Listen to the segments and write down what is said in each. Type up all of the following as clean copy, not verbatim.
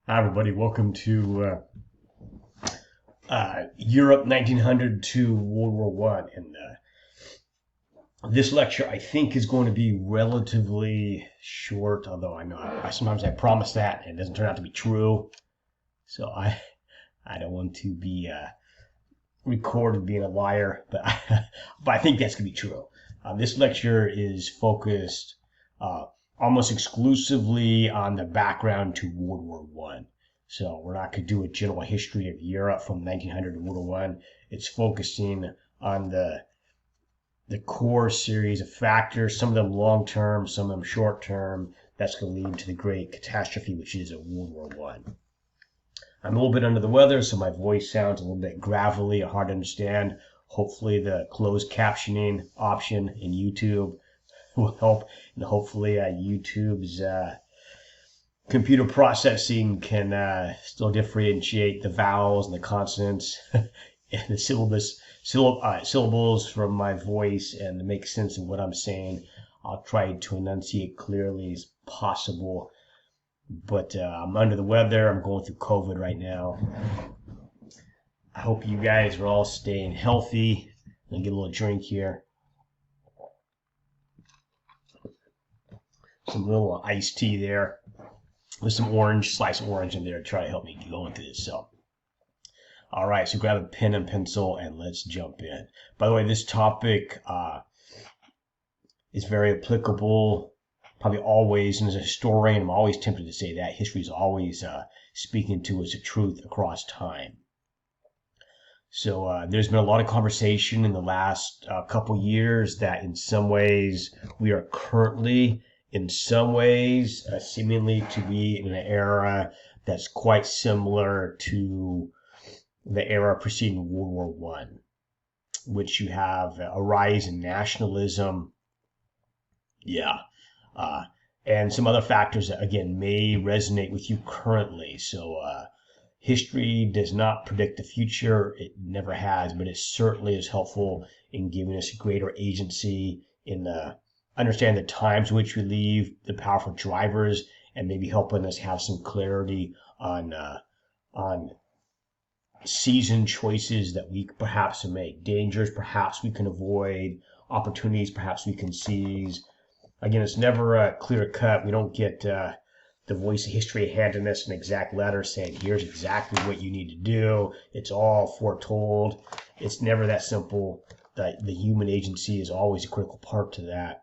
Hi, everybody. Welcome to Europe 1900 to World War One. And this lecture, I think, is going to be relatively short. Although I know sometimes I promise that and it doesn't turn out to be true. So I don't want to be recorded being a liar, but I think that's going to be true. This lecture is focused almost exclusively on the background to World War One. So we're not going to do a general history of Europe from 1900 to World War One. It's focusing on the core series of factors, some of them long term, some of them short term. That's going to lead to the great catastrophe, which is World War One. I'm a little bit under the weather, so my voice sounds a little bit gravelly, hard to understand. Hopefully the closed captioning option in YouTube will help, and hopefully YouTube's computer processing can still differentiate the vowels and the consonants and the syllables from my voice and make sense of what I'm saying. I'll try to enunciate clearly as possible, but I'm under the weather. I'm going through COVID right now. I hope you guys are all staying healthy. I'm gonna get a little drink here. Some little iced tea there with some slice of orange in there to try to help me get going through this. So, all right, so grab a pen and pencil and let's jump in. By the way, this topic is very applicable, probably always, and as a historian, I'm always tempted to say that history is always speaking to us a truth across time. So there's been a lot of conversation in the last couple years that in some ways we are currently, in some ways, seemingly to be in an era that's quite similar to the era preceding World War One, which you have a rise in nationalism, and some other factors that again may resonate with you currently. So history does not predict the future; it never has, but it certainly is helpful in giving us greater agency in understand the times in which we live, the powerful drivers, and maybe helping us have some clarity on season choices that we perhaps make, dangers perhaps we can avoid, opportunities perhaps we can seize. Again, it's never clear cut. We don't get the voice of history handing us an exact letter saying, here's exactly what you need to do. It's all foretold. It's never that simple. The human agency is always a critical part to that.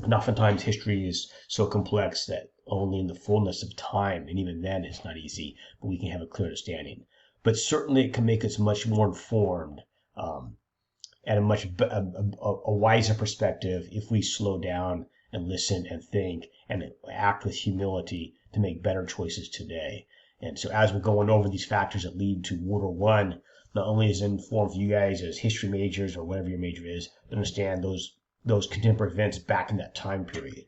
And oftentimes history is so complex that only in the fullness of time, and even then it's not easy, but we can have a clear understanding. But certainly it can make us much more informed and a wiser perspective if we slow down and listen and think and act with humility to make better choices today. And so as we're going over these factors that lead to World War One, not only is it informed for you guys as history majors or whatever your major is, to understand those contemporary events back in that time period,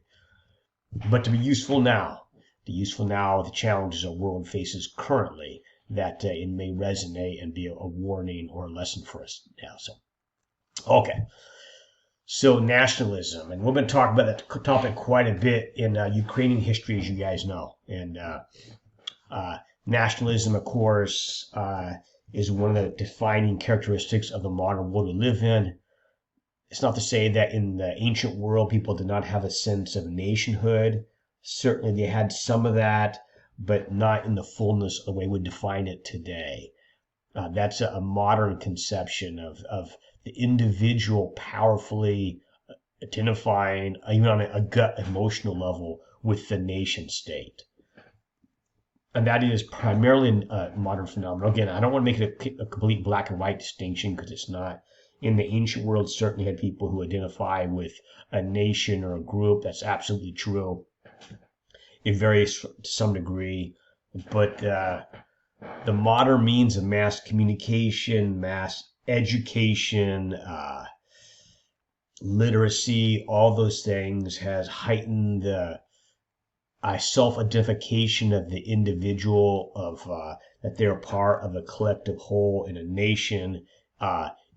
but to be useful now, the challenges our world faces currently, that it may resonate and be a warning or a lesson for us now. So, okay. So nationalism, and we've been talking about that topic quite a bit in Ukrainian history, as you guys know. And nationalism, of course, is one of the defining characteristics of the modern world we live in. It's not to say that in the ancient world people did not have a sense of nationhood. Certainly they had some of that, but not in the fullness of the way we define it today. That's a modern conception of the individual powerfully identifying, even on a gut emotional level, with the nation state. And that is primarily a modern phenomenon. Again, I don't want to make it a complete black and white distinction because it's not. In the ancient world, certainly had people who identify with a nation or a group. That's absolutely true. It varies to some degree, but the modern means of mass communication, mass education, literacy, all those things has heightened the self-identification of the individual, of that they're part of a collective whole in a nation,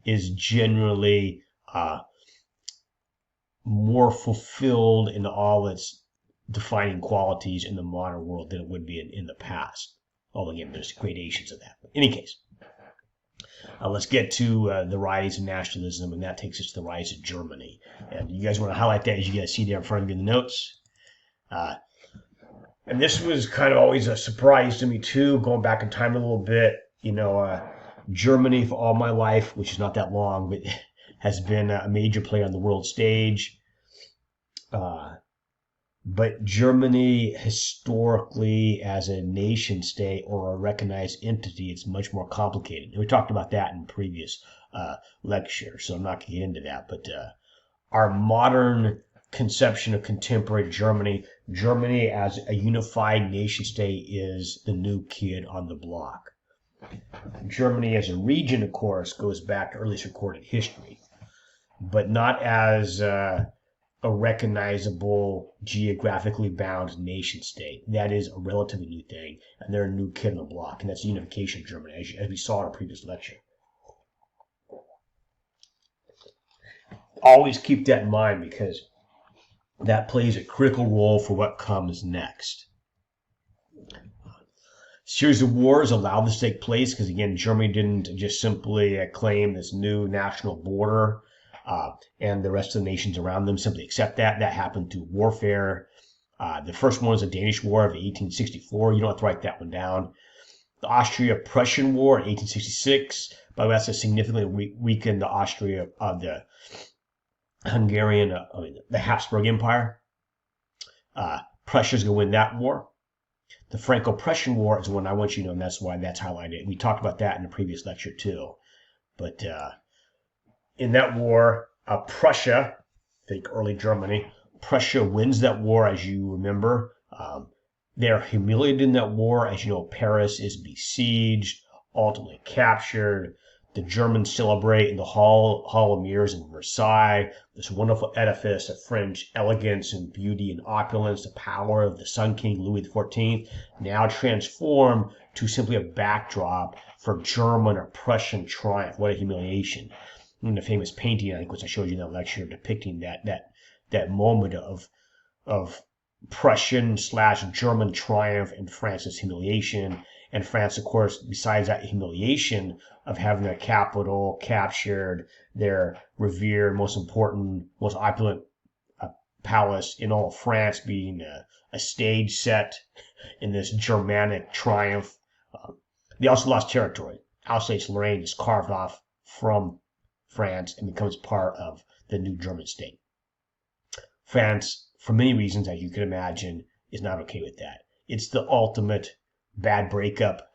is generally more fulfilled in all its defining qualities in the modern world than it would be in the past. Although, again, there's gradations of that. But in any case, let's get to the rise of nationalism, and that takes us to the rise of Germany. And you guys want to highlight that as you guys see there in front of you in the notes. And this was kind of always a surprise to me, too, going back in time a little bit. Germany for all my life, which is not that long, but has been a major player on the world stage. But Germany, historically, as a nation state or a recognized entity, it's much more complicated. And we talked about that in previous lecture, so I'm not going to get into that. But our modern conception of contemporary Germany as a unified nation state is the new kid on the block. Germany as a region, of course, goes back to earliest recorded history, but not as a recognizable, geographically bound nation state. That is a relatively new thing, and they're a new kid on the block, and that's the unification of Germany, as we saw in our previous lecture. Always keep that in mind, because that plays a critical role for what comes next. Series of wars allowed this to take place because, again, Germany didn't just simply claim this new national border and the rest of the nations around them simply accept that. That happened through warfare. The first one was the Danish War of 1864. You don't have to write that one down. The Austria-Prussian War in 1866. By the way, that's to significantly weaken the Austria of the Hungarian, the Habsburg Empire. Prussia's going to win that war. The Franco-Prussian War is one I want you to know, and that's why that's highlighted. We talked about that in the previous lecture, too. But in that war, Prussia, think early Germany, Prussia wins that war, as you remember. They're humiliated in that war. As you know, Paris is besieged, ultimately captured. The Germans celebrate in the Hall of Mirrors in Versailles, this wonderful edifice of French elegance and beauty and opulence, the power of the Sun King Louis XIV, now transformed to simply a backdrop for German or Prussian triumph. What a humiliation. In the famous painting, I think, which I showed you in that lecture, depicting that moment of Prussian/German triumph and France's humiliation. And France, of course, besides that humiliation of having their capital captured, their revered, most important, most opulent palace in all of France being a stage set in this Germanic triumph. They also lost territory. Alsace-Lorraine is carved off from France and becomes part of the new German state. France, for many reasons, as you can imagine, is not okay with that. It's the ultimate bad breakup,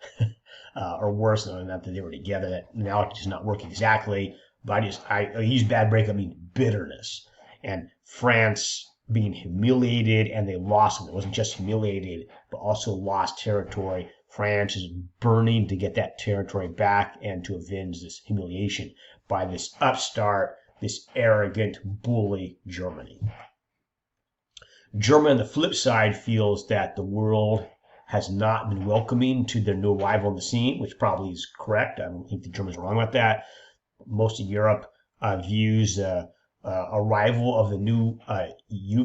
or worse, not that they were together. That now it's just not working exactly. But I use bad breakup, I mean bitterness. And France being humiliated, and they lost them. It wasn't just humiliated, but also lost territory. France is burning to get that territory back and to avenge this humiliation by this upstart, this arrogant bully Germany. Germany, on the flip side, feels that the world has not been welcoming to their new arrival on the scene, which probably is correct. I don't think the Germans are wrong about that. Most of Europe views arrival of the new,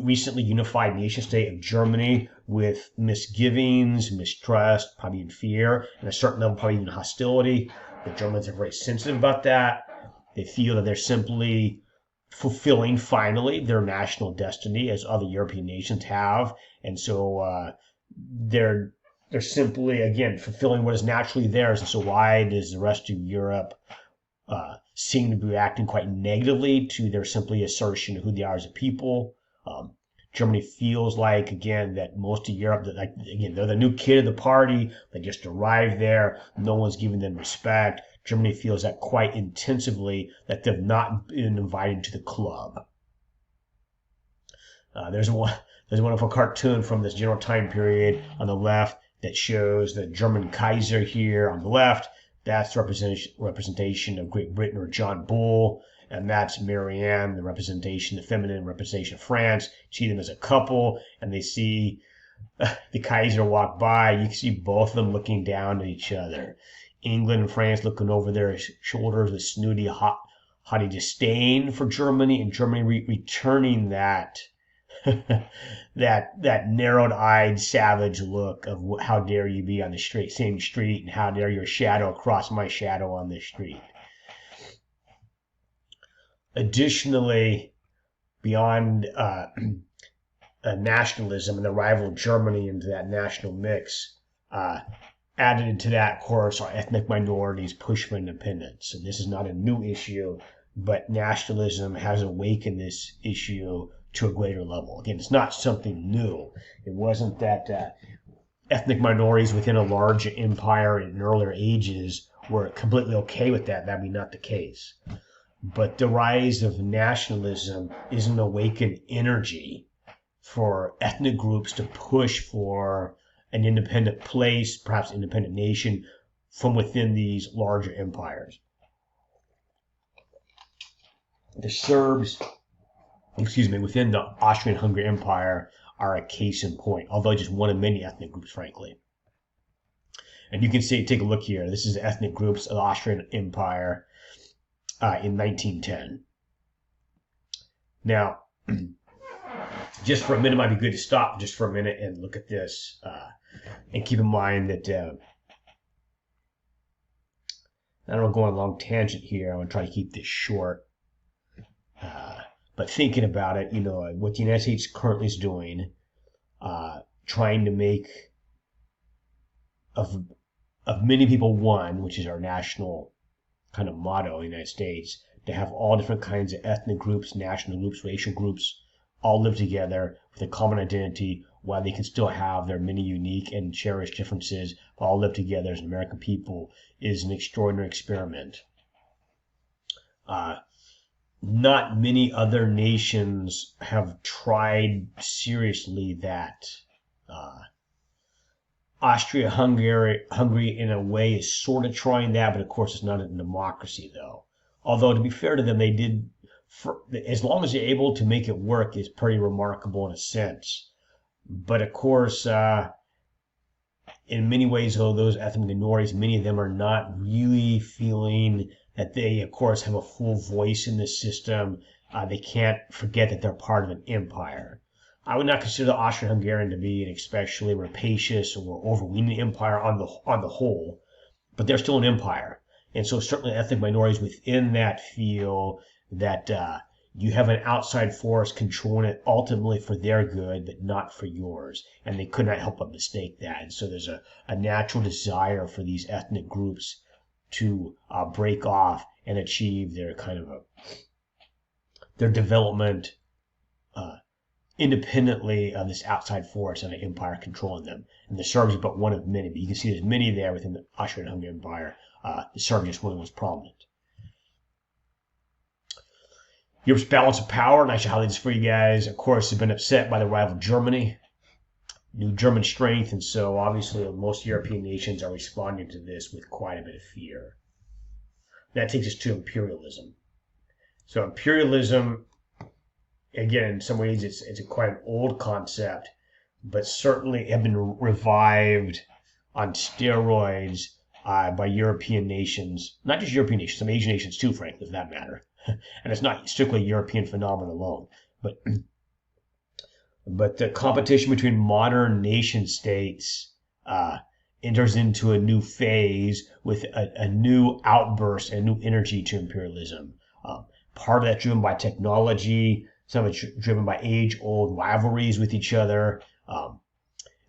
recently unified nation state of Germany with misgivings, mistrust, probably even fear, and a certain level, probably even hostility. The Germans are very sensitive about that. They feel that they're simply fulfilling, finally, their national destiny, as other European nations have. And so they're simply, again, fulfilling what is naturally theirs. And so why does the rest of Europe seem to be reacting quite negatively to their simply assertion of who they are as a people? Germany feels like, again, that most of Europe, again, they're the new kid of the party. They just arrived there. No one's giving them respect. Germany feels that quite intensively, that they've not been invited to the club. There's a wonderful cartoon from this general time period on the left that shows the German Kaiser here on the left. That's the representation of Great Britain, or John Bull. And that's Marianne, the feminine representation of France. See them as a couple, and they see the Kaiser walk by. You can see both of them looking down at each other. England and France looking over their shoulders with snooty, haughty disdain for Germany, and Germany returning that that narrowed-eyed, savage look of how dare you be on the same street, and how dare your shadow cross my shadow on this street. Additionally, beyond nationalism and the arrival of Germany into that national mix, added into that, of course, are ethnic minorities push for independence. And this is not a new issue, but nationalism has awakened this issue to a greater level. Again, it's not something new. It wasn't that ethnic minorities within a large empire in earlier ages were completely okay with that. That'd be not the case. But the rise of nationalism is an awakened energy for ethnic groups to push for an independent place, perhaps independent nation, from within these larger empires. The Serbs, within the Austrian-Hungary Empire are a case in point, although just one of many ethnic groups, frankly. And you can see, take a look here. This is ethnic groups of the Austrian Empire in 1910. Now, just for a minute, it might be good to stop just for a minute and look at this. And keep in mind that I don't want to go on a long tangent here. I want to try to keep this short. But thinking about it, what the United States currently is doing, trying to make of many people one, which is our national kind of motto in the United States, to have all different kinds of ethnic groups, national groups, racial groups, all live together with a common identity, while they can still have their many unique and cherished differences, but all live together as an American people, is an extraordinary experiment. Not many other nations have tried seriously that. Austria-Hungary, in a way, is sort of trying that, but of course it's not a democracy, though. Although, to be fair to them, they did, as long as they're able to make it work, is pretty remarkable in a sense. But of course, in many ways, though, those ethnic minorities, many of them are not really feeling that they, of course, have a full voice in this system. They can't forget that they're part of an empire. I would not consider the Austrian-Hungarian to be an especially rapacious or overweening empire on the whole, but they're still an empire. And so certainly ethnic minorities within that feel that you have an outside force controlling it ultimately for their good, but not for yours. And they could not help but mistake that. And so there's a natural desire for these ethnic groups to break off and achieve their kind of their development independently of this outside force and an empire controlling them. And the Serbs are but one of many, but you can see there's many there within the Austrian-Hungarian Empire. The Serbian one was prominent. Europe's balance of power, and I should highlight this for you guys, of course, has been upset by the arrival of Germany, new German strength, and so obviously most European nations are responding to this with quite a bit of fear. That takes us to imperialism. So imperialism, again, in some ways, it's quite an old concept, but certainly have been revived on steroids by European nations, not just European nations, some Asian nations too, frankly, for that matter. And it's not strictly a European phenomenon alone, but the competition between modern nation states enters into a new phase with a new outburst and new energy to imperialism. Part of that driven by technology, some of it driven by age-old rivalries with each other.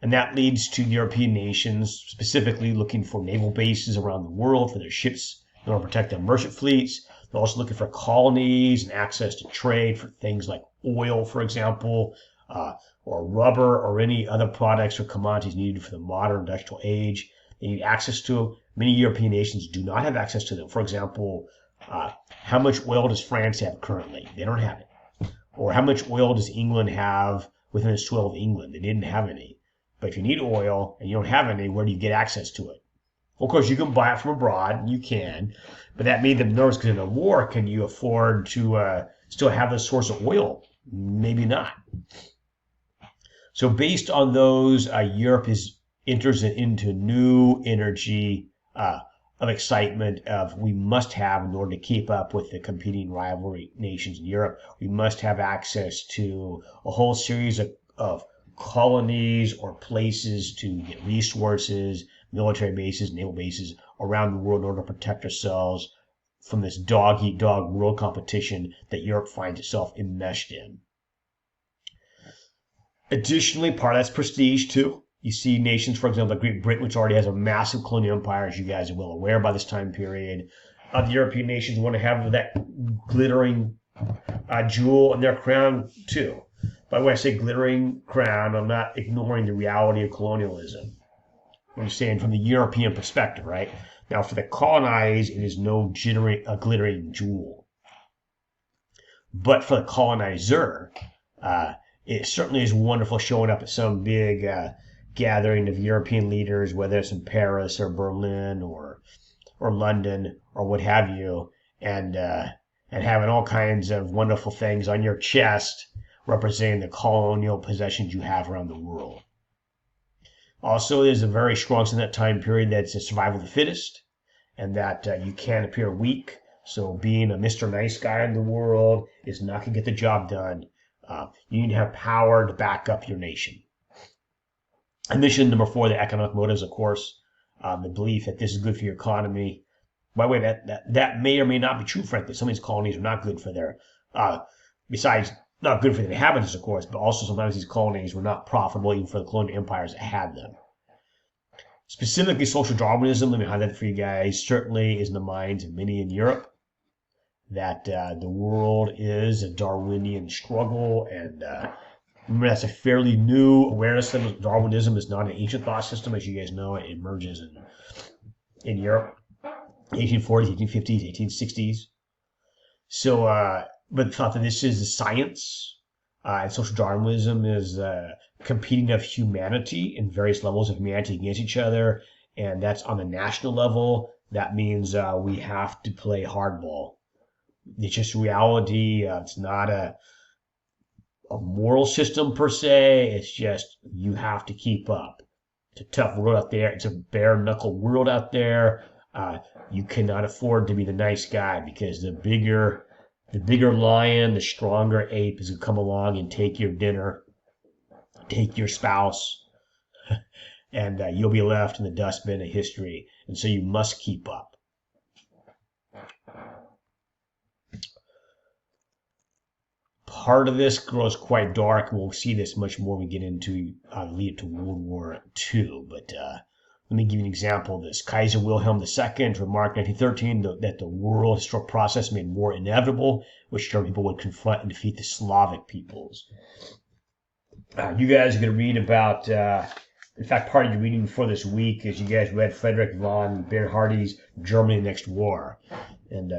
And that leads to European nations specifically looking for naval bases around the world for their ships in order to protect their merchant fleets. They're also looking for colonies and access to trade for things like oil, for example, or rubber or any other products or commodities needed for the modern industrial age. They need access to them. Many European nations do not have access to them. For example, how much oil does France have currently? They don't have it. Or how much oil does England have within the soil of England? They didn't have any. But if you need oil and you don't have any, where do you get access to it? Of course, you can buy it from abroad, and you can, but that made them nervous because in a war, can you afford to still have the source of oil? Maybe not. So based on those, Europe enters into new energy excitement of we must have, in order to keep up with the competing rivalry nations in Europe, we must have access to a whole series of colonies or places to get resources, military bases, naval bases around the world in order to protect ourselves from this dog-eat-dog world competition that Europe finds itself enmeshed in. Additionally, part of that's prestige too. You see nations, for example, like Great Britain, which already has a massive colonial empire, as you guys are well aware by this time period. The European nations want to have that glittering jewel in their crown too. By the way, I say glittering crown, I'm not ignoring the reality of colonialism. I'm saying from the European perspective, right? Now, for the colonized, it is no glittering jewel. But for the colonizer, it certainly is wonderful showing up at some big gathering of European leaders, whether it's in Paris or Berlin or London or what have you, and having all kinds of wonderful things on your chest representing the colonial possessions you have around the world. Also, there's a very strong sense in that time period that it's a survival of the fittest, and that you can't appear weak. So being a Mr. Nice Guy in the world is not going to get the job done. You need to have power to back up your nation. And mission number 4, the economic motives, of course, the belief that this is good for your economy. By the way, that may or may not be true, frankly. Some of these colonies are not good for their, besides not good for the inhabitants, of course, but also sometimes these colonies were not profitable even for the colonial empires that had them. Specifically, social Darwinism, let me highlight that for you guys, certainly is in the minds of many in Europe, that the world is a Darwinian struggle, and remember that's a fairly new awareness that Darwinism is not an ancient thought system. As you guys know, it emerges in Europe, 1840s, 1850s, 1860s. So, but the thought that this is a science, and social Darwinism is competing of humanity in various levels of humanity against each other, and that's on the national level. That means we have to play hardball. It's just reality. It's not a moral system per se. It's just you have to keep up. It's a tough world out there. It's a bare knuckle world out there. You cannot afford to be the nice guy, because the bigger lion, the stronger ape is going to come along and take your dinner, take your spouse, and you'll be left in the dustbin of history. And so you must keep up. Part of this grows quite dark, and we'll see this much more when we get into lead to World War II. But let me give you an example of this. Kaiser Wilhelm II remarked in 1913 that the world historic process made war inevitable, which German people would confront and defeat the Slavic peoples. You guys are going to read about, in fact, part of your reading for this week is you guys read Frederick von Bernhardi's Germany Next War. And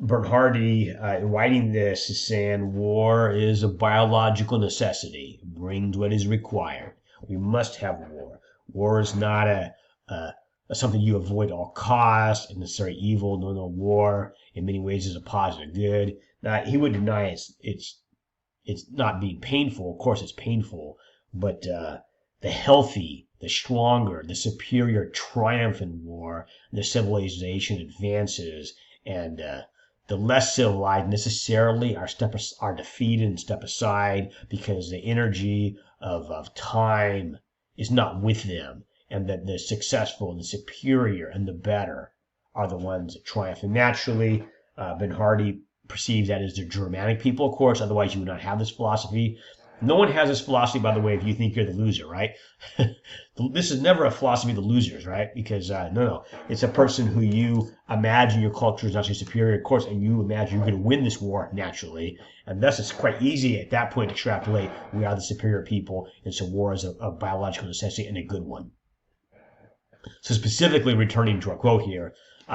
Bernhardi, in writing this, is saying war is a biological necessity. It brings what is required. We must have war. War is not something you avoid at all costs, a necessary evil. No, war in many ways is a positive good. Now, he would deny it's not being painful. Of course, it's painful, but the healthy, the stronger, the superior triumph in war, the civilization advances, and the less civilized necessarily are defeated and step aside, because the energy of time is not with them, and that the successful and the superior and the better are the ones that triumph. And naturally, Bernhardi perceives that as the Germanic people, of course, otherwise you would not have this philosophy. No one has this philosophy, by the way, if you think you're the loser, right? This is never a philosophy of the losers, right? Because, no. It's a person who you imagine your culture is naturally superior, of course, and you imagine you're going to win this war naturally. And thus, it's quite easy at that point to extrapolate, we are the superior people, and so war is a biological necessity and a good one. So specifically, returning to our quote here,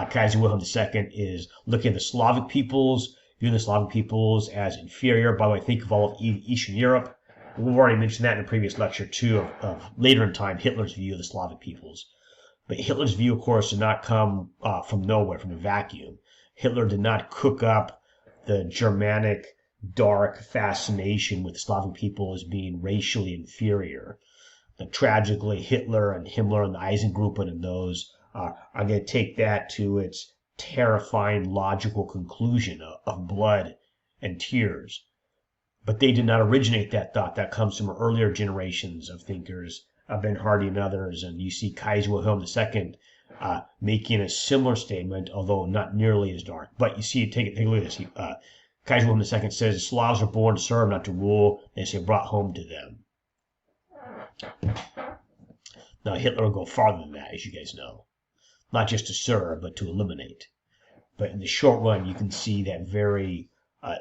Kaiser Wilhelm II is looking at the Slavic peoples, viewing the Slavic peoples as inferior. By the way, think of all of Eastern Europe. We've already mentioned that in a previous lecture, too, of later in time, Hitler's view of the Slavic peoples. But Hitler's view, of course, did not come from nowhere, from a vacuum. Hitler did not cook up the Germanic dark fascination with the Slavic people as being racially inferior. tragically, Hitler and Himmler and the Eisengruppen and those are going to take that to its terrifying logical conclusion of blood and tears. But they did not originate that thought. That comes from earlier generations of thinkers, Ben Hardy and others. And you see Kaiser Wilhelm II making a similar statement, although not nearly as dark. But you see, take a look at this. Kaiser Wilhelm II says the Slavs are born to serve, not to rule. They say brought home to them. Now Hitler will go farther than that, as you guys know. Not just to serve, but to eliminate. But in the short run, you can see that very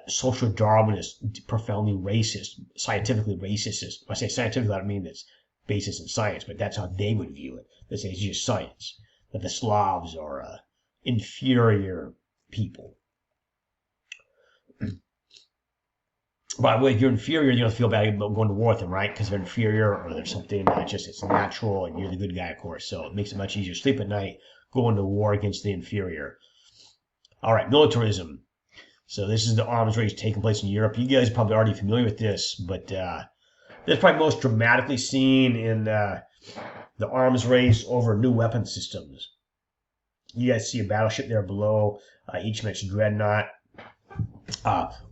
social Darwinist, profoundly racist, scientifically racist. When I say scientific, I don't mean that's basis in science, but that's how they would view it. They say it's just science, that the Slavs are inferior people. By the way, if you're inferior, you don't feel bad about going to war with them, right? Because they're inferior or there's something that just it's natural and you're the good guy, of course. So it makes it much easier to sleep at night going to war against the inferior. All right, militarism. So this is the arms race taking place in Europe. You guys are probably already familiar with this, but this is probably most dramatically seen in the arms race over new weapon systems. You guys see a battleship there below, HMS Dreadnought.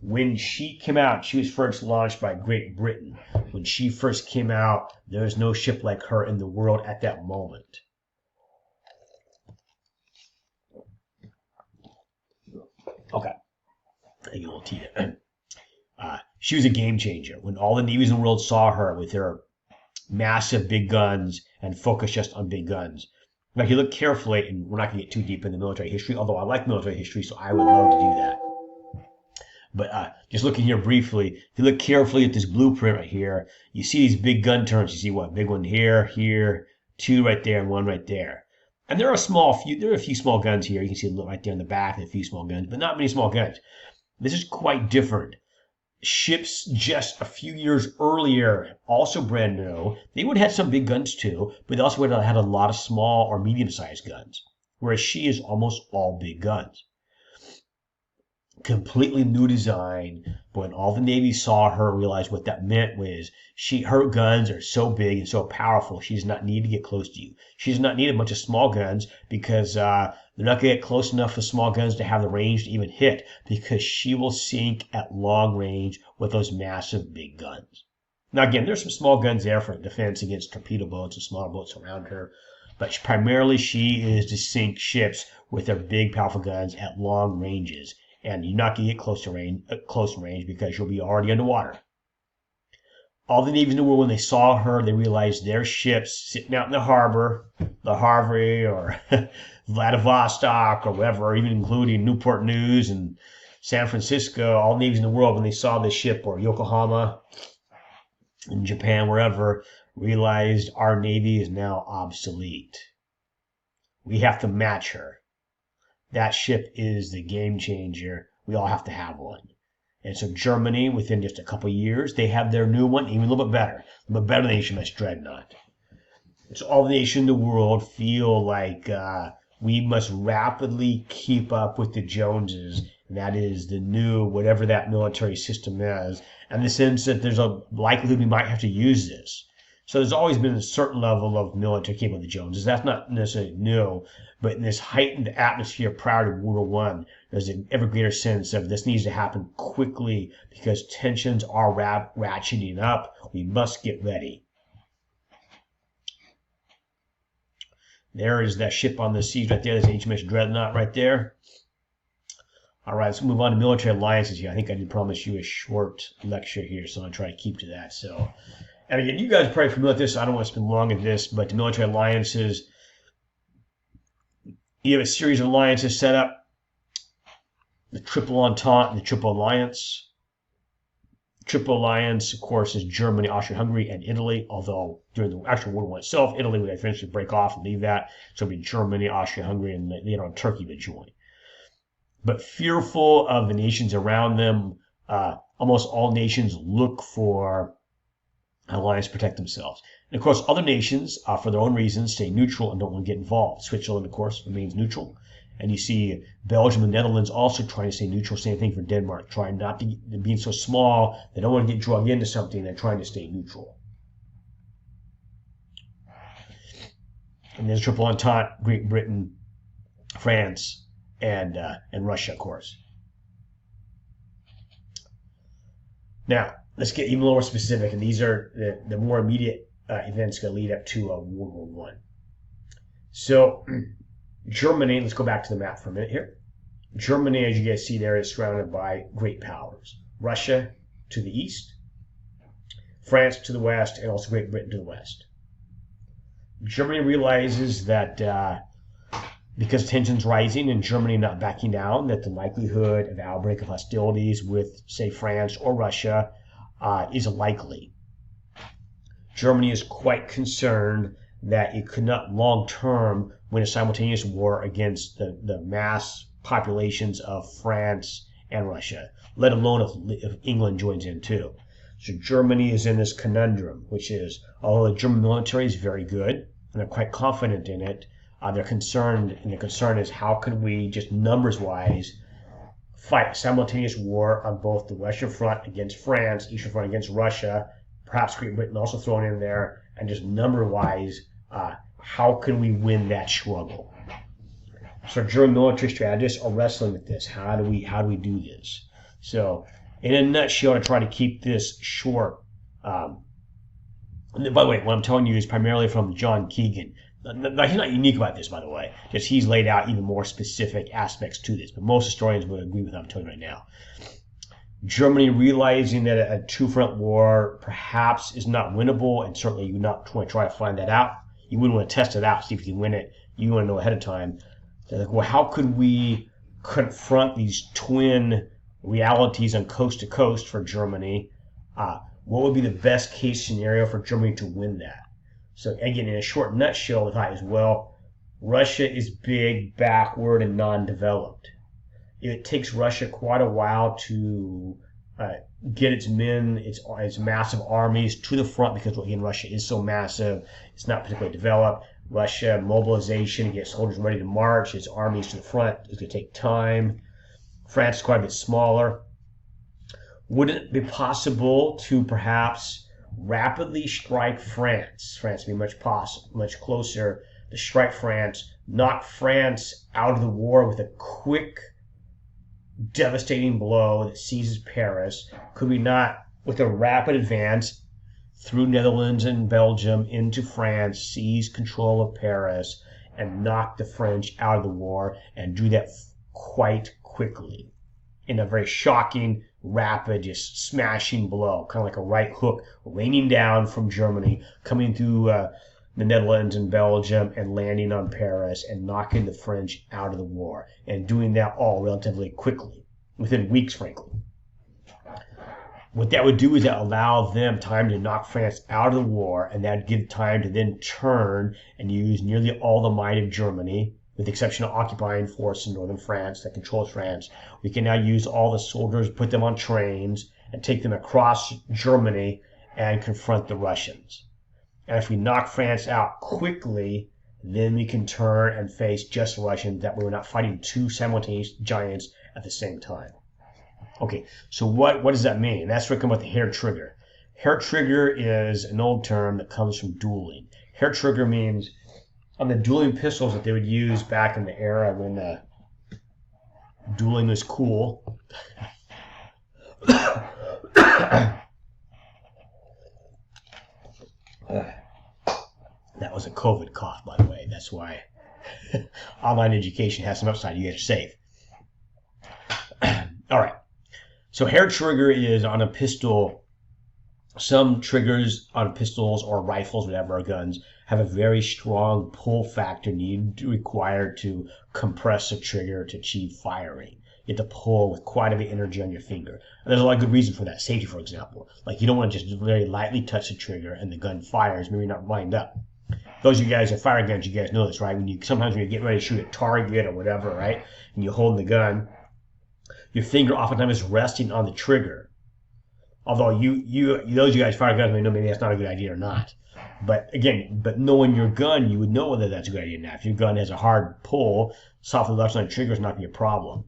When she came out, she was first launched by Great Britain. When she first came out, there was no ship like her in the world at that moment. Okay. I get a little tea there. She was a game changer. When all the navies in the world saw her with her massive big guns and focused just on big guns. Now, if you look carefully, and we're not going to get too deep into military history, although I like military history, so I would love to do that. But just looking here briefly, if you look carefully at this blueprint right here, you see these big gun turrets. You see what? Big one here, here, two right there, and one right there. And there are a few small guns here. You can see a right there in the back, a few small guns, but not many small guns. This is quite different. Ships just a few years earlier, also brand new, they would have had some big guns too, but they also would have had a lot of small or medium-sized guns, whereas she is almost all big guns. Completely new design, but when all the Navy saw her, realized what that meant was her guns are so big and so powerful, she does not need to get close to you. She does not need a bunch of small guns because they're not going to get close enough for small guns to have the range to even hit, because she will sink at long range with those massive big guns. Now again, there's some small guns there for defense against torpedo boats and smaller boats around her, but primarily she is to sink ships with their big powerful guns at long ranges. And you're not going to get close range because you'll be already underwater. All the navies in the world, when they saw her, they realized their ships sitting out in the harbor, the Harvey or Vladivostok or whatever, even including Newport News and San Francisco, all navies in the world, when they saw this ship, or Yokohama in Japan, wherever, realized our Navy is now obsolete. We have to match her. That ship is the game changer. We all have to have one. And so Germany, within just a couple of years, they have their new one, even a little bit better than the HMS Dreadnought. So all the nations in the world feel like we must rapidly keep up with the Joneses, and that is the new, whatever that military system is, and the sense that there's a likelihood we might have to use this. So there's always been a certain level of military keeping with the Joneses. That's not necessarily new, but in this heightened atmosphere prior to World War I, there's an ever greater sense of this needs to happen quickly because tensions are ratcheting up. We must get ready. There is that ship on the seas right there. There's HMS Dreadnought right there. All right, let's move on to military alliances here. I think I did promise you a short lecture here, so I'll try to keep to that. So, and again, you guys are probably familiar with this. I don't want to spend long on this, but the military alliances, you have a series of alliances set up. The Triple Entente and the Triple Alliance. Triple Alliance, of course, is Germany, Austria-Hungary, and Italy, although during the actual World War itself, Italy would eventually break off and leave that. So it would be Germany, Austria-Hungary, and later on Turkey would join. But fearful of the nations around them, almost all nations look for an alliance to protect themselves. And of course, other nations, for their own reasons, stay neutral and don't want to get involved. Switzerland, of course, remains neutral. And you see Belgium and the Netherlands also trying to stay neutral. Same thing for Denmark, trying not to being so small, they don't want to get dragged into something, they're trying to stay neutral. And there's Triple Entente, Great Britain, France, and Russia, of course. Now, let's get even more specific, and these are the more immediate events going to lead up to World War One. So, Germany, let's go back to the map for a minute here. Germany, as you guys see there, is surrounded by great powers. Russia to the east, France to the west, and also Great Britain to the west. Germany realizes that because tensions rising and Germany not backing down, that the likelihood of outbreak of hostilities with, say, France or Russia is likely. Germany is quite concerned that it could not long-term win a simultaneous war against the mass populations of France and Russia, let alone if England joins in too. So Germany is in this conundrum, which is, although the German military is very good, and they're quite confident in it, they're concerned, and the concern is how can we, just numbers-wise, fight a simultaneous war on both the Western Front against France, Eastern Front against Russia, perhaps Great Britain also thrown in there, and just number-wise, how can we win that struggle? So German military strategists are wrestling with this. How do we do this? So, in a nutshell, to try to keep this short. By the way, what I'm telling you is primarily from John Keegan. Now, he's not unique about this, by the way. Just he's laid out even more specific aspects to this. But most historians would agree with what I'm telling you right now. Germany realizing that a two-front war perhaps is not winnable, and certainly you not want to try to find that out. You wouldn't want to test it out, see if you can win it. You want to know ahead of time. They're like, well, how could we confront these twin realities on coast to coast for Germany? What would be the best case scenario for Germany to win that? So again, in a short nutshell, the thought is, well, Russia is big, backward, and non-developed. It takes Russia quite a while to get its men, its massive armies to the front because, again, Russia is so massive. It's not particularly developed. Russia, mobilization, get soldiers ready to march, its armies to the front is going to take time. France is quite a bit smaller. Wouldn't it be possible to perhaps rapidly strike France? France would be much closer to strike France, knock France out of the war with a quick, devastating blow that seizes Paris. Could we not, with a rapid advance through Netherlands and Belgium into France, seize control of Paris and knock the French out of the war, and do that quite quickly in a very shocking, rapid, just smashing blow, kind of like a right hook raining down from Germany, coming through the Netherlands and Belgium and landing on Paris and knocking the French out of the war, and doing that all relatively quickly, within weeks, frankly. What that would do is that allow them time to knock France out of the war, and that would give time to then turn and use nearly all the might of Germany, with the exception of occupying force in northern France that controls France. We can now use all the soldiers, put them on trains, and take them across Germany and confront the Russians. And if we knock France out quickly, then we can turn and face just the Russians. That way we're not fighting two simultaneous giants at the same time. Okay, so what does that mean? That's what we come with the hair trigger. Hair trigger is an old term that comes from dueling. Hair trigger means on the dueling pistols that they would use back in the era when dueling was cool. That was a COVID cough, by the way. That's why online education has some upside. You guys are safe. All right. So hair trigger is on a pistol. Some triggers on pistols or rifles, whatever, or guns, have a very strong pull factor required to compress a trigger to achieve firing. You have to pull with quite a bit of energy on your finger. And there's a lot of good reason for that. Safety, for example. Like you don't want to just very lightly touch the trigger and the gun fires, maybe not lined up. Those of you guys that fire guns, you guys know this, right? Sometimes when you get ready to shoot a target or whatever, right, and you hold the gun, your finger oftentimes is resting on the trigger. Although those of you guys fire guns may know maybe that's not a good idea or not. But again, knowing your gun, you would know whether that's a good idea or not. If your gun has a hard pull, softly left on the trigger is not going to be a problem.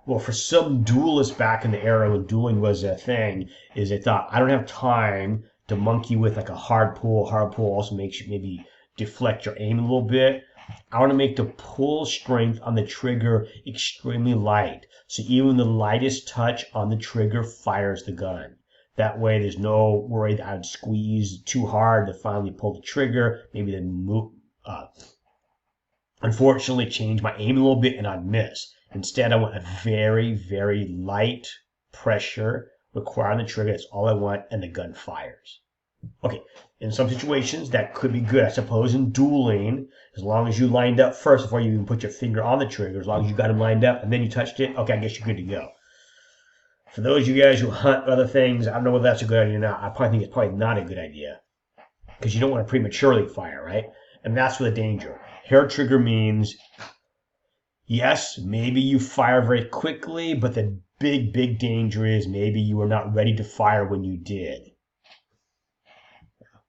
Well, for some duelists back in the era when dueling was a thing, is they thought, I don't have time to monkey with like a hard pull. Hard pull also makes you maybe deflect your aim a little bit. I want to make the pull strength on the trigger extremely light. So even the lightest touch on the trigger fires the gun. That way there's no worry that I would squeeze too hard to finally pull the trigger. Maybe then unfortunately change my aim a little bit and I'd miss. Instead, I want a very, very light pressure requiring the trigger. That's all I want, and the gun fires. Okay, in some situations that could be good. I suppose in dueling, as long as you lined up first before you even put your finger on the trigger, as long as you got them lined up and then you touched it, okay, I guess you're good to go. For those of you guys who hunt other things, I don't know whether that's a good idea or not. I probably think it's probably not a good idea because you don't want to prematurely fire, right? And that's where the danger. Hair trigger means, yes, maybe you fire very quickly, but the big, big danger is maybe you were not ready to fire when you did.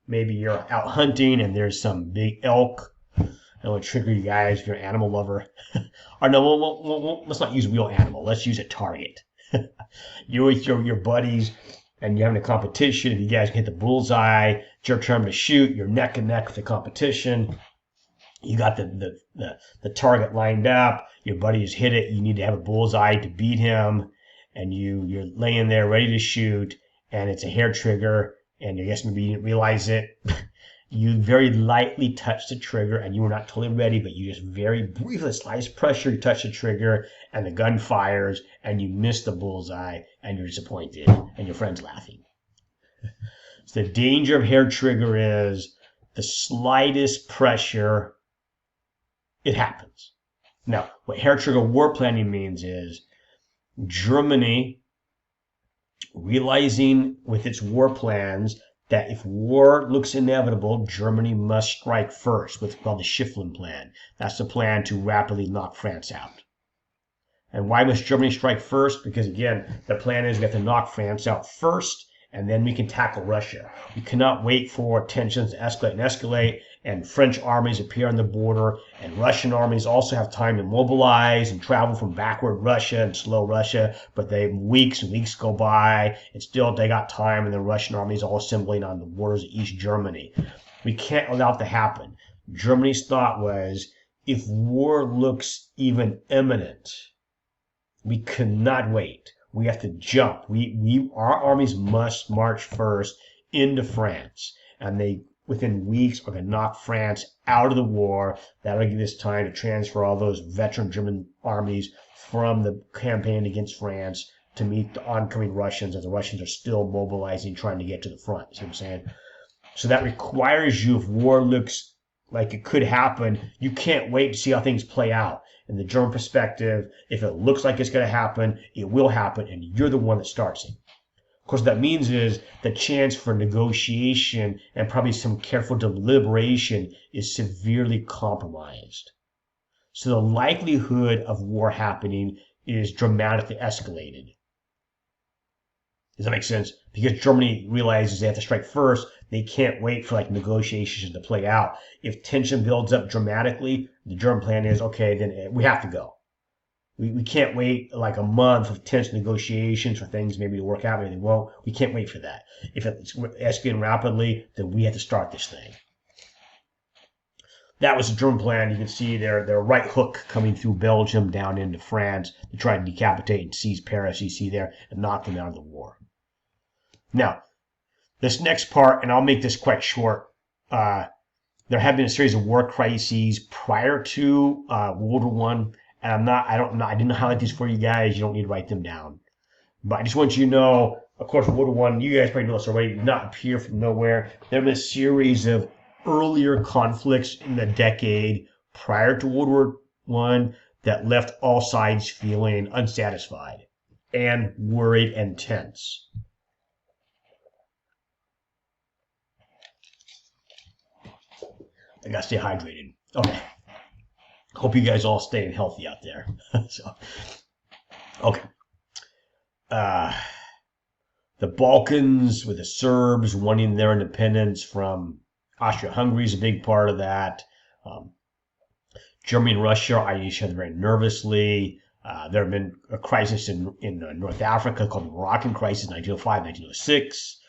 Maybe you're out hunting and there's some big elk. I don't want to trigger you guys if you're an animal lover. Or no, let's not use a real animal. Let's use a target. You're with your buddies and you're having a competition. If you guys can hit the bullseye, it's your turn to shoot. You're neck and neck with the competition. You got the target lined up. Your buddy has hit it. You need to have a bullseye to beat him. And you're laying there ready to shoot. And it's a hair trigger. And I guess maybe you didn't realize it. You very lightly touch the trigger and you were not totally ready, but you just very briefly, slight pressure, you touch the trigger and the gun fires and you miss the bullseye and you're disappointed and your friend's laughing. So the danger of hair trigger is the slightest pressure, it happens. Now, what hair trigger war planning means is Germany realizing with its war plans that if war looks inevitable, Germany must strike first, what's called the Schifflin Plan. That's the plan to rapidly knock France out. And why must Germany strike first? Because again, the plan is we have to knock France out first, and then we can tackle Russia. We cannot wait for tensions to escalate, and French armies appear on the border, and Russian armies also have time to mobilize and travel from backward Russia and slow Russia, but weeks and weeks go by, and still they got time, and the Russian armies all assembling on the borders of East Germany. We can't allow it to happen. Germany's thought was, if war looks even imminent, we cannot wait. We have to jump. Our armies must march first into France, and they within weeks are going to knock France out of the war. That'll give us time to transfer all those veteran German armies from the campaign against France to meet the oncoming Russians, as the Russians are still mobilizing, trying to get to the front. See what I'm saying? So that requires you, if war looks like it could happen, you can't wait to see how things play out. In the German perspective, if it looks like it's going to happen, it will happen, and you're the one that starts it. Of course, what that means is the chance for negotiation and probably some careful deliberation is severely compromised. So the likelihood of war happening is dramatically escalated. Does that make sense? Because Germany realizes they have to strike first, they can't wait for negotiations to play out. If tension builds up dramatically, the German plan is, okay, then we have to go. We can't wait a month of tense negotiations for things maybe to work out, maybe they won't. We can't wait for that. If it's escalating rapidly, then we have to start this thing. That was the German plan. You can see their right hook coming through Belgium down into France to try to decapitate and seize Paris, you see there, and knock them out of the war. Now, this next part, and I'll make this quite short, there have been a series of war crises prior to World War I. And I didn't highlight these for you guys. You don't need to write them down. But I just want you to know, of course, World War I, you guys probably know this already, did not appear from nowhere. There have been a series of earlier conflicts in the decade prior to World War I that left all sides feeling unsatisfied and worried and tense. I gotta stay hydrated. Okay. Hope you guys all staying healthy out there. Okay. The Balkans with the Serbs wanting their independence from Austria-Hungary is a big part of that. Germany and Russia are each other very nervously. There have been a crisis in North Africa called the Moroccan Crisis, 1905, 1906.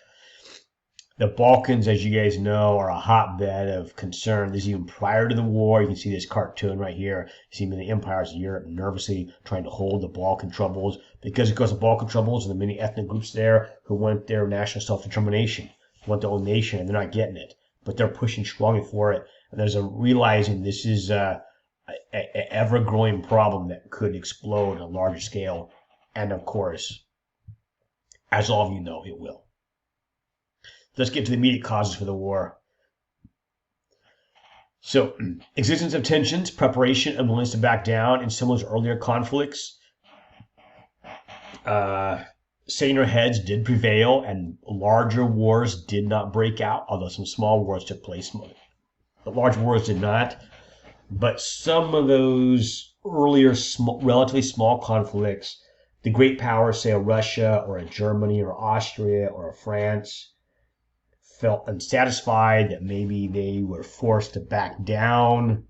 The Balkans, as you guys know, are a hotbed of concern. This is even prior to the war. You can see this cartoon right here. You see the empires of Europe nervously trying to hold the Balkan troubles because, of course, the Balkan troubles and the many ethnic groups there who want their national self-determination, want their own nation, and they're not getting it. But they're pushing strongly for it. And there's a realizing this is a ever-growing problem that could explode on a larger scale. And, of course, as all of you know, it will. Let's get to the immediate causes for the war. So, existence of tensions, preparation, and willingness to back down in similar to earlier conflicts. Saner heads did prevail, and larger wars did not break out, although some small wars took place. The large wars did not. But some of those earlier, relatively small conflicts, the great powers, say a Russia or a Germany or Austria or a France, felt unsatisfied that maybe they were forced to back down,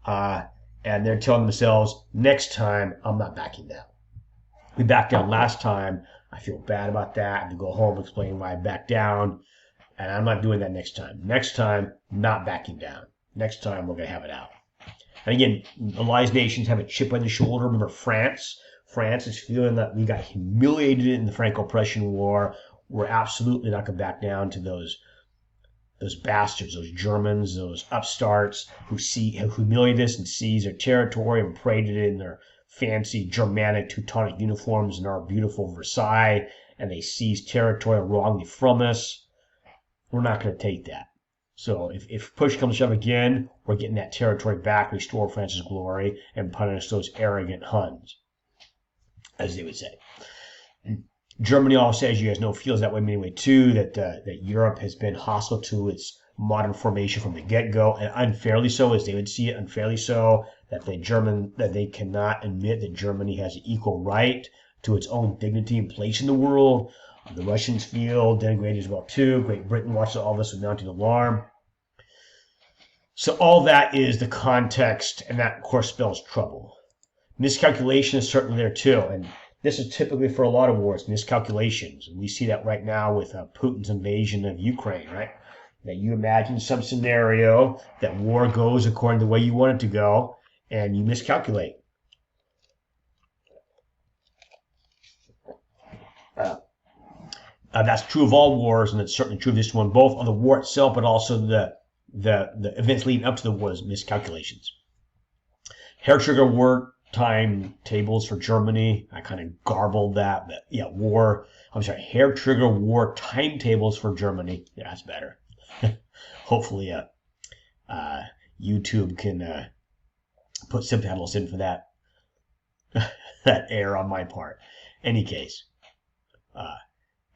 and they're telling themselves, next time, I'm not backing down. We backed down last time. I feel bad about that. I have to go home and explain why I backed down, and I'm not doing that next time. Next time, not backing down. Next time, we're going to have it out. And again, allied nations have a chip on the shoulder. Remember France? France is feeling that we got humiliated in the Franco-Prussian War. We're absolutely not going to back down to those bastards, those Germans, those upstarts who humiliate us and seize their territory and paraded it in their fancy Germanic Teutonic uniforms in our beautiful Versailles, and they seize territory wrongly from us. We're not going to take that. So if push comes to shove again, we're getting that territory back, restore France's glory, and punish those arrogant Huns, as they would say. Germany also, as you guys know, feels that way anyway too, that Europe has been hostile to its modern formation from the get-go, and unfairly so, as they would see it, unfairly so, that they cannot admit that Germany has an equal right to its own dignity and place in the world. The Russians feel denigrated as well too. Great Britain watches all this with mounting alarm. So all that is the context, and that of course spells trouble. Miscalculation is certainly there too, and this is typically for a lot of wars, miscalculations. And we see that right now with Putin's invasion of Ukraine, right? That you imagine some scenario that war goes according to the way you want it to go, and you miscalculate. That's true of all wars, and it's certainly true of this one, both on the war itself, but also the events leading up to the war, miscalculations. Hair trigger war timetables for Germany. I kind of garbled that, but yeah, hair trigger war timetables for Germany. Yeah, that's better. Hopefully, YouTube can put subtitles in for that that error on my part. Any case,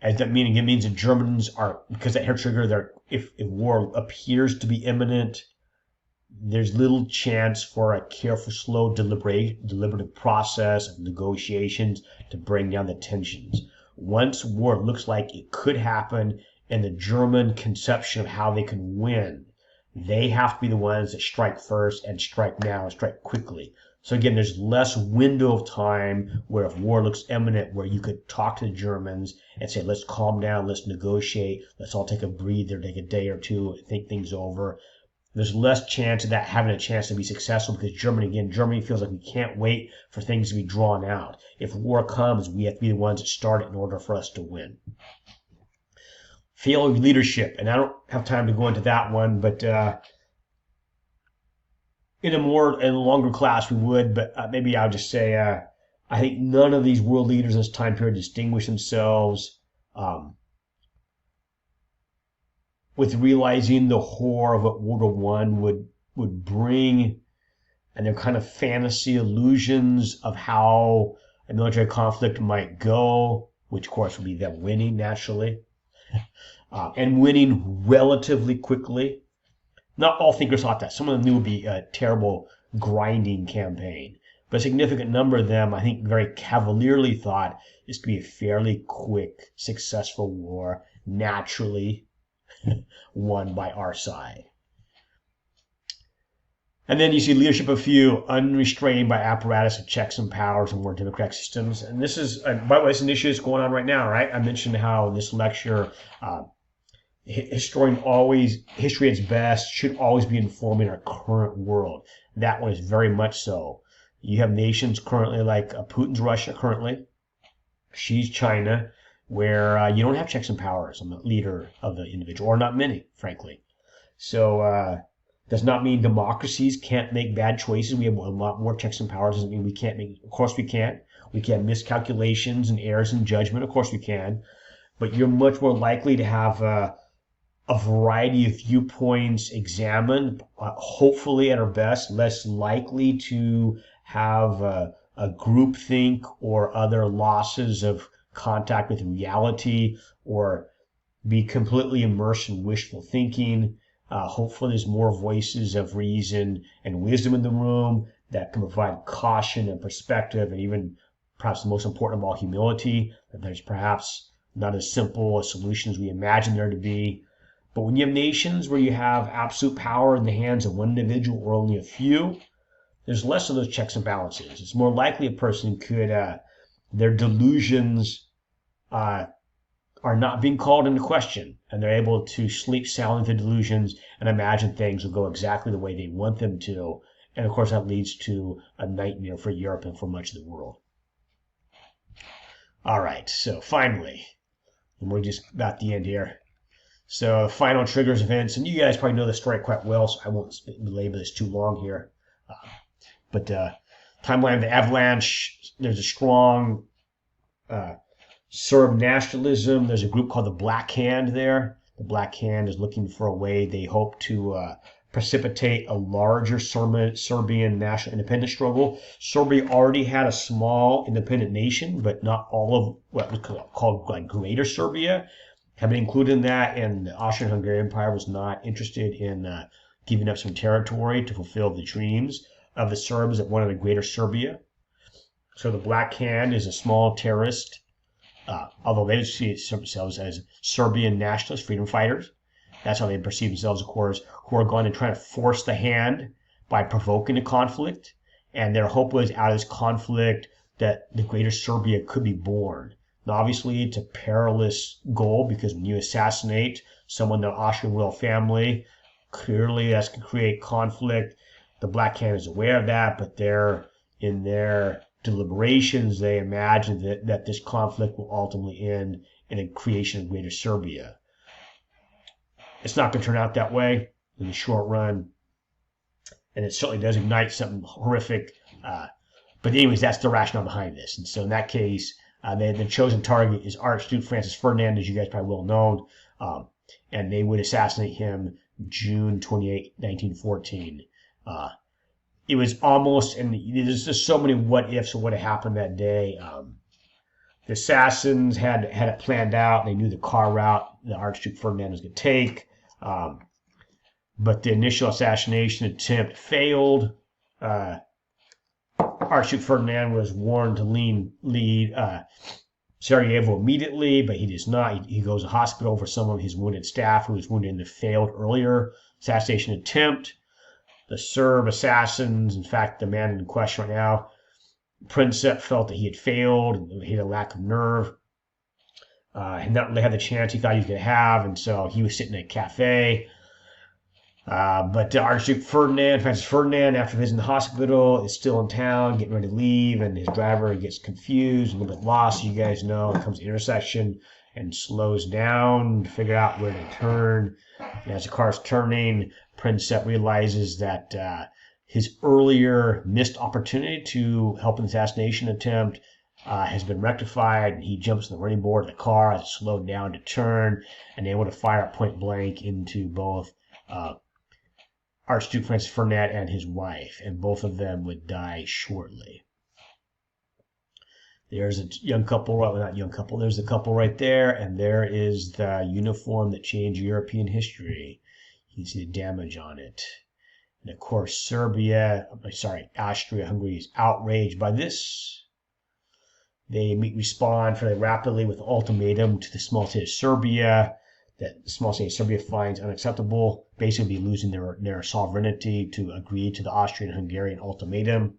as that meaning, it means that Germans are, because that hair trigger, if war appears to be imminent, there's little chance for a careful, slow, deliberative process of negotiations to bring down the tensions. Once war looks like it could happen, and the German conception of how they can win, they have to be the ones that strike first and strike now and strike quickly. So again, there's less window of time where if war looks imminent, where you could talk to the Germans and say, let's calm down, let's negotiate, let's all take a breather, take a day or two, and think things over. There's less chance of that having a chance to be successful because Germany feels like we can't wait for things to be drawn out. If war comes, we have to be the ones that start it in order for us to win. Failure of leadership, and I don't have time to go into that one, but in a longer class we would, but maybe I'll just say I think none of these world leaders in this time period distinguish themselves with realizing the horror of what World War I would bring, and their kind of fantasy illusions of how a military conflict might go, which of course would be them winning naturally, and winning relatively quickly. Not all thinkers thought that. Some of them knew it would be a terrible grinding campaign. But a significant number of them, I think, very cavalierly thought this could be a fairly quick, successful war, naturally won by our side. And then you see leadership of few, unrestrained by apparatus of checks and powers and more democratic systems. And this is, by the way, this is an issue that's going on right now, right? I mentioned how in this lecture, history at its best should always be informing our current world. That one is very much so. You have nations currently like Putin's Russia currently, Xi's China, where you don't have checks and powers on the leader of the individual, or not many, frankly. So does not mean democracies can't make bad choices. We have a lot more checks and powers. Doesn't mean we can't make. Of course we can. We can have miscalculations and errors in judgment. Of course we can. But you're much more likely to have a variety of viewpoints examined, hopefully at our best, less likely to have a groupthink or other losses of contact with reality or be completely immersed in wishful thinking. Hopefully there's more voices of reason and wisdom in the room that can provide caution and perspective, and even perhaps the most important of all, humility, that there's perhaps not as simple a solution as we imagine there to be. But when you have nations where you have absolute power in the hands of one individual or only a few, there's less of those checks and balances. It's more likely a person could, their delusions are not being called into question, and they're able to sleep soundly with the delusions and imagine things will go exactly the way they want them to. And of course, that leads to a nightmare for Europe and for much of the world. All right, so finally, and we're just about the end here. So final triggers events, and you guys probably know the story quite well, so I won't belabor this too long here. But timeline of the avalanche, there's a strong Serb nationalism. There's a group called the Black Hand there. The Black Hand is looking for a way they hope to precipitate a larger Serbian national independence struggle. Serbia already had a small independent nation, but not all of what was called like Greater Serbia have been included in that, and the Austrian-Hungarian Empire was not interested in giving up some territory to fulfill the dreams of the Serbs that wanted a Greater Serbia. So the Black Hand is a small terrorist, although they see themselves as Serbian nationalist freedom fighters. That's how they perceive themselves, of course, who are going to try to force the hand by provoking a conflict. And their hope was out of this conflict that the Greater Serbia could be born. Now, obviously, it's a perilous goal because when you assassinate someone in the Austrian royal family, clearly that's going to create conflict. The Black Hand is aware of that, but in their deliberations, they imagine that this conflict will ultimately end in a creation of Greater Serbia. It's not going to turn out that way in the short run, and it certainly does ignite something horrific. But anyways, that's the rationale behind this. And so in that case, the chosen target is Archduke Francis Ferdinand, as you guys probably well know, and they would assassinate him June 28, 1914. It was almost, and there's just so many what ifs of what had happened that day. The assassins had it planned out. They knew the car route the Archduke Ferdinand was going to take. But the initial assassination attempt failed. Archduke Ferdinand was warned to leave Sarajevo immediately, but he does not. He goes to hospital for some of his wounded staff who was wounded in the failed earlier assassination attempt. The Serb assassins, in fact, the man in question right now, Princep, felt that he had failed. He had a lack of nerve. Had not really had the chance he thought he was going to have, and so he was sitting in a cafe. But Archduke Ferdinand, Francis Ferdinand, after visiting the hospital, is still in town, getting ready to leave, and his driver gets confused, a little bit lost, as you guys know. It comes to the intersection and slows down to figure out where to turn. And as the car's turning, Princep realizes that his earlier missed opportunity to help an assassination attempt has been rectified, and he jumps on the running board of the car as it slowed down to turn, and able to fire point blank into both Archduke Francis Ferdinand and his wife, and both of them would die shortly. There's a young couple, well, not young couple, there's the couple right there, and there is the uniform that changed European history. You can see the damage on it. And of course, Austria-Hungary is outraged by this. They respond fairly rapidly with an ultimatum to the small state of Serbia that the small state of Serbia finds unacceptable, basically losing their sovereignty to agree to the Austrian-Hungarian ultimatum.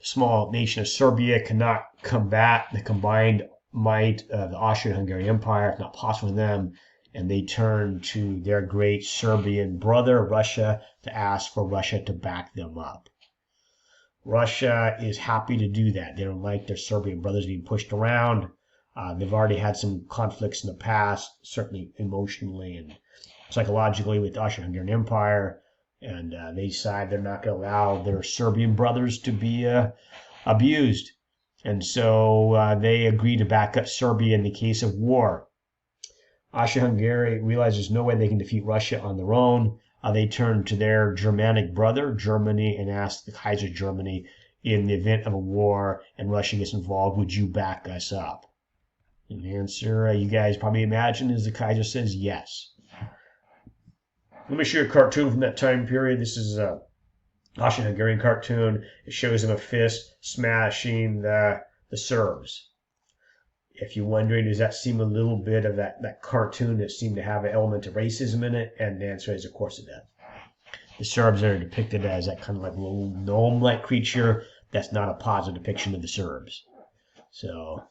The small nation of Serbia cannot combat the combined might of the Austrian-Hungarian Empire. It's not possible for them. and they turn to their great Serbian brother, Russia, to ask for Russia to back them up. Russia is happy to do that. They don't like their Serbian brothers being pushed around. They've already had some conflicts in the past, certainly emotionally and psychologically with the Austro-Hungarian Empire, and they decide they're not going to allow their Serbian brothers to be abused. And so they agree to back up Serbia in the case of war. Austria-Hungary realizes there's no way they can defeat Russia on their own. They turn to their Germanic brother, Germany, and ask the Kaiser Germany, in the event of a war and Russia gets involved, would you back us up? And the answer, you guys probably imagine, is the Kaiser says yes. Let me show you a cartoon from that time period. This is a Austro-Hungarian cartoon. It shows them a fist smashing the Serbs. If you're wondering, does that seem a little bit of that cartoon that seemed to have an element of racism in it? And the answer is, of course it does. The Serbs are depicted as that kind of like little gnome-like creature. That's not a positive depiction of the Serbs. So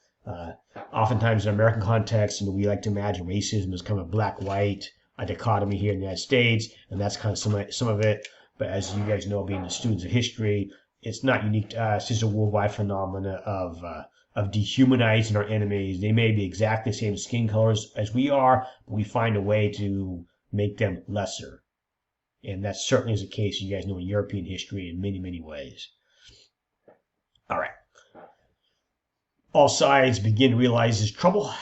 oftentimes in American context, we like to imagine racism as kind of black-white, a dichotomy here in the United States, and that's kind of some of it. But as you guys know, being the students of history, it's not unique to us. It's a worldwide phenomena of dehumanizing our enemies. They may be exactly the same skin colors as we are, but we find a way to make them lesser. And that certainly is the case, you guys know, in European history in many, many ways. All right. All sides begin to realize there's trouble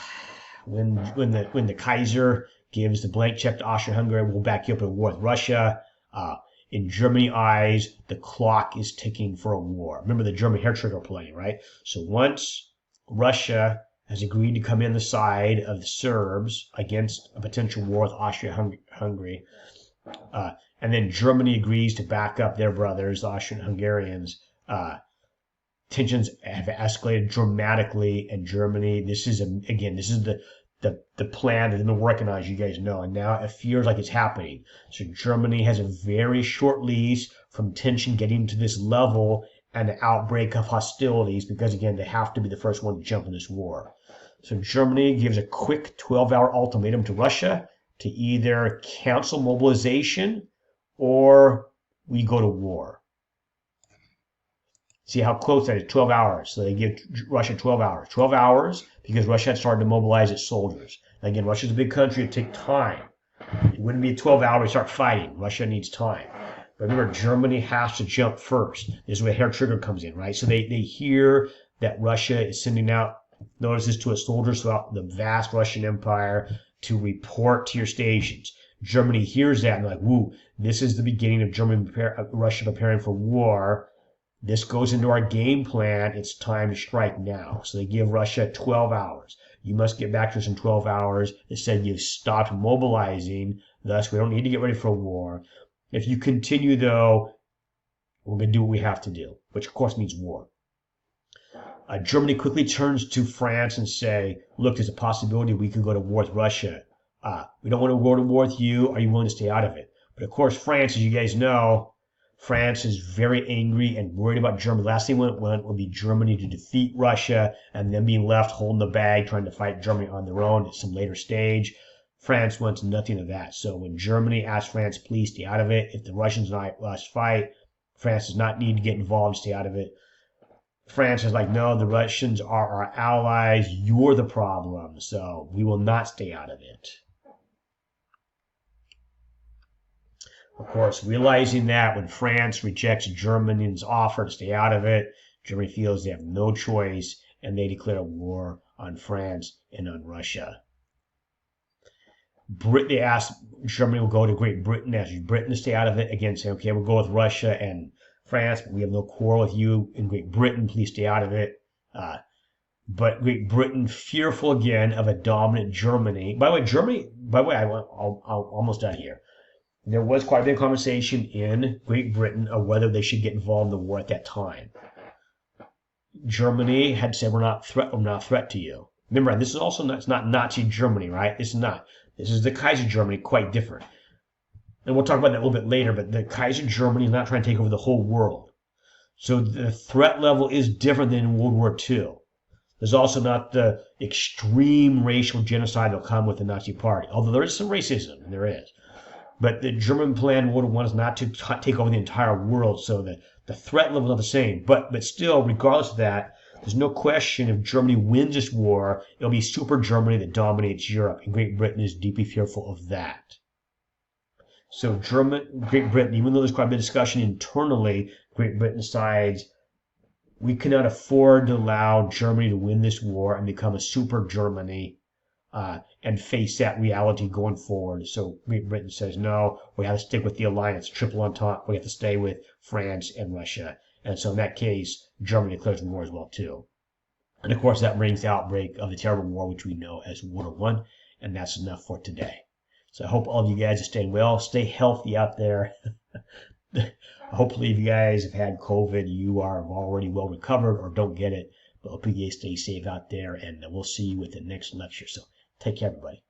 when the Kaiser gives the blank check to Austria-Hungary. We'll back you up in a war with Russia. In Germany's eyes, the clock is ticking for a war. Remember the German hair trigger playing, right? So once Russia has agreed to come in the side of the Serbs against a potential war with Austria-Hungary, and then Germany agrees to back up their brothers, the Austrian-Hungarians, tensions have escalated dramatically in Germany. This is the plan that they've been working on, as you guys know, and now it feels like it's happening. So Germany has a very short leash from tension getting to this level and the outbreak of hostilities, because again, they have to be the first one to jump in this war. So Germany gives a quick 12-hour ultimatum to Russia to either cancel mobilization or we go to war. See how close that is, 12 hours. So they give Russia 12 hours. 12 hours because Russia had started to mobilize its soldiers. And again, Russia's a big country. It'd take time. It wouldn't be 12 hours to start fighting. Russia needs time. But remember, Germany has to jump first. This is where hair trigger comes in, right? So they hear that Russia is sending out notices to its soldiers throughout the vast Russian Empire to report to your stations. Germany hears that and they're like, woo, this is the beginning of Russia preparing for war. This goes into our game plan. It's time to strike now. So they give Russia 12 hours. You must get back to us in 12 hours. They said you've stopped mobilizing. Thus, we don't need to get ready for a war. If you continue, though, we're going to do what we have to do, which, of course, means war. Germany quickly turns to France and say, look, there's a possibility we could go to war with Russia. We don't want to go to war with you. Are you willing to stay out of it? But, of course, France, as you guys know, France is very angry and worried about Germany. Last thing we want would be Germany to defeat Russia and then being left holding the bag trying to fight Germany on their own at some later stage. France wants nothing of that. So when Germany asks France, please stay out of it, if the Russians not us fight, France does not need to get involved and stay out of it. France is like, no, the Russians are our allies. You're the problem. So we will not stay out of it. Of course, realizing that when France rejects Germany's offer to stay out of it, Germany feels they have no choice and they declare war on France and on Russia. They ask Germany will go to Great Britain, ask Britain to stay out of it. Again, say, okay, we'll go with Russia and France, but we have no quarrel with you in Great Britain. Please stay out of it. But Great Britain, fearful again of a dominant Germany. By the way, I'm almost done here. There was quite a bit of conversation in Great Britain of whether they should get involved in the war at that time. Germany had said, we're not a threat to you. Remember, this is also not, it's not Nazi Germany, right? This is not. This is the Kaiser Germany, quite different. And we'll talk about that a little bit later, but the Kaiser Germany is not trying to take over the whole world. So the threat level is different than in World War II. There's also not the extreme racial genocide that'll come with the Nazi Party, although there is some racism, there is. But the German plan, World War I, is not to take over the entire world, so the threat level is not the same. But still, regardless of that, there's no question if Germany wins this war, it'll be super Germany that dominates Europe, and Great Britain is deeply fearful of that. So Great Britain, even though there's quite a bit of discussion internally, Great Britain decides we cannot afford to allow Germany to win this war and become a super Germany and face that reality going forward. So Great Britain says, no, we have to stick with the alliance, triple entente. We have to stay with France and Russia. And so in that case, Germany declares war as well, too. And of course, that brings the outbreak of the terrible war, which we know as World War I. And that's enough for today. So I hope all of you guys are staying well. Stay healthy out there. Hopefully, if you guys have had COVID, you are already well recovered or don't get it. But hope you guys stay safe out there. And we'll see you with the next lecture. So take care, everybody.